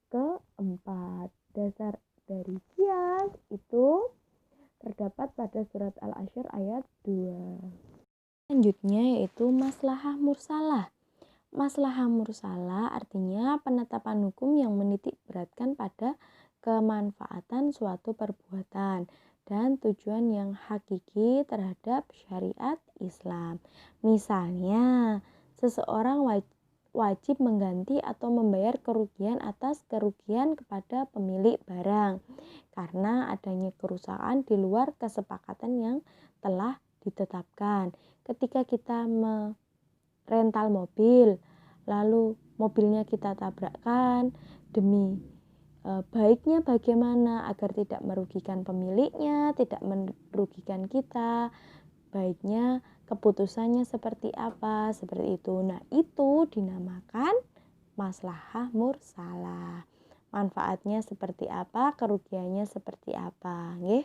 keempat. Dasar dari kias itu terdapat pada surat Al-Asyr ayat 2. Selanjutnya yaitu maslahah mursalah. Maslahah mursalah artinya penetapan hukum yang menitik beratkan pada kemanfaatan suatu perbuatan dan tujuan yang hakiki terhadap syariat Islam. Misalnya, seseorang wajib mengganti atau membayar kerugian atas kerugian kepada pemilik barang karena adanya kerusakan di luar kesepakatan yang telah ditetapkan. Ketika kita rental mobil, lalu mobilnya kita tabrakkan, demi baiknya bagaimana agar tidak merugikan pemiliknya, tidak merugikan kita, baiknya keputusannya seperti apa, seperti itu. Nah, itu dinamakan maslahah mursalah. Manfaatnya seperti apa, kerugiannya seperti apa, nggih.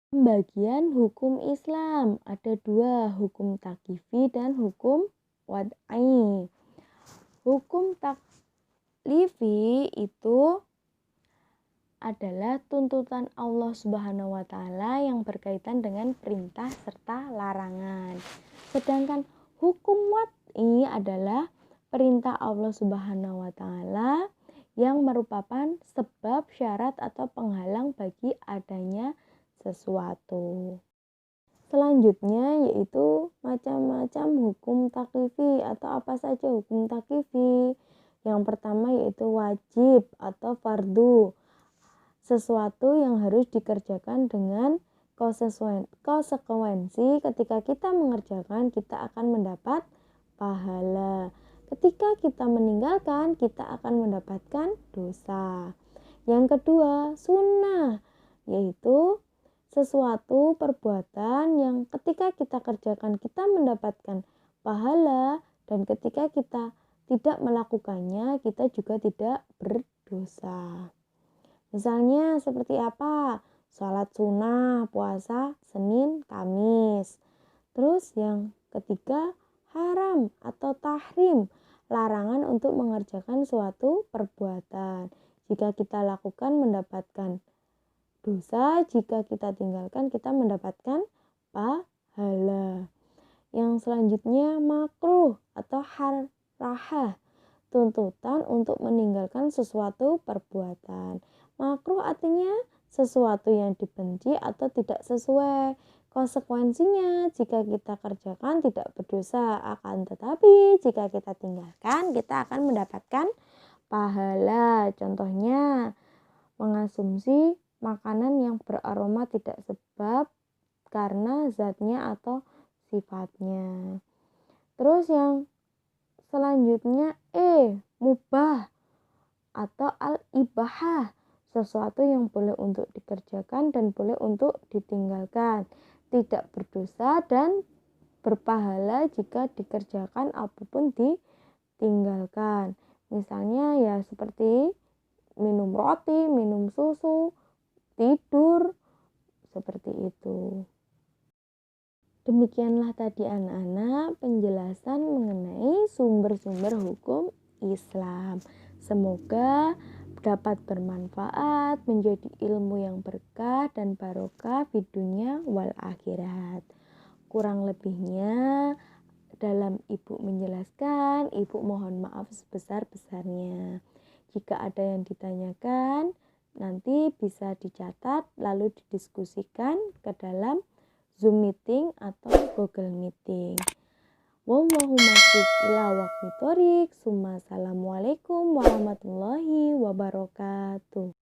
Pembagian hukum Islam ada dua, hukum taklifi dan hukum wad'i. Hukum taklifi itu adalah tuntutan Allah Subhanahu wa taala yang berkaitan dengan perintah serta larangan. Sedangkan hukum wad'i adalah perintah Allah Subhanahu wa taala yang merupakan sebab, syarat atau penghalang bagi adanya sesuatu. Selanjutnya yaitu macam-macam hukum taklifi atau apa saja hukum taklifi. Yang pertama yaitu wajib atau fardu, sesuatu yang harus dikerjakan dengan konsekuensi. Ketika kita mengerjakan, kita akan mendapat pahala. Ketika kita meninggalkan, kita akan mendapatkan dosa. Yang kedua, sunnah, yaitu sesuatu perbuatan yang ketika kita kerjakan kita mendapatkan pahala, dan ketika kita tidak melakukannya kita juga tidak berdosa. Misalnya seperti apa? Sholat sunnah, puasa Senin, Kamis. Terus yang ketiga, haram atau tahrim, larangan untuk mengerjakan suatu perbuatan. Jika kita lakukan mendapatkan dosa, jika kita tinggalkan kita mendapatkan pahala. Yang selanjutnya makruh atau harahah, tuntutan untuk meninggalkan sesuatu perbuatan. Makruh artinya sesuatu yang dibenci atau tidak sesuai. Konsekuensinya jika kita kerjakan tidak berdosa, akan tetapi jika kita tinggalkan kita akan mendapatkan pahala. Contohnya mengonsumsi makanan yang beraroma tidak sebab karena zatnya atau sifatnya. Terus yang selanjutnya mubah atau al-ibahah, sesuatu yang boleh untuk dikerjakan dan boleh untuk ditinggalkan, tidak berdosa dan berpahala jika dikerjakan apapun ditinggalkan. Misalnya ya seperti minum roti, minum susu, tidur, seperti itu. Demikianlah tadi anak-anak penjelasan mengenai sumber-sumber hukum Islam. Semoga dapat bermanfaat, menjadi ilmu yang berkah dan barokah di dunia wal akhirat. Kurang lebihnya dalam Ibu menjelaskan, Ibu mohon maaf sebesar-besarnya. Jika ada yang ditanyakan, nanti bisa dicatat lalu didiskusikan ke dalam Zoom meeting atau Google Meeting. Wallahu muwaffiq ila aqwamit thoriq. Assalamualaikum warahmatullahi wabarakatuh.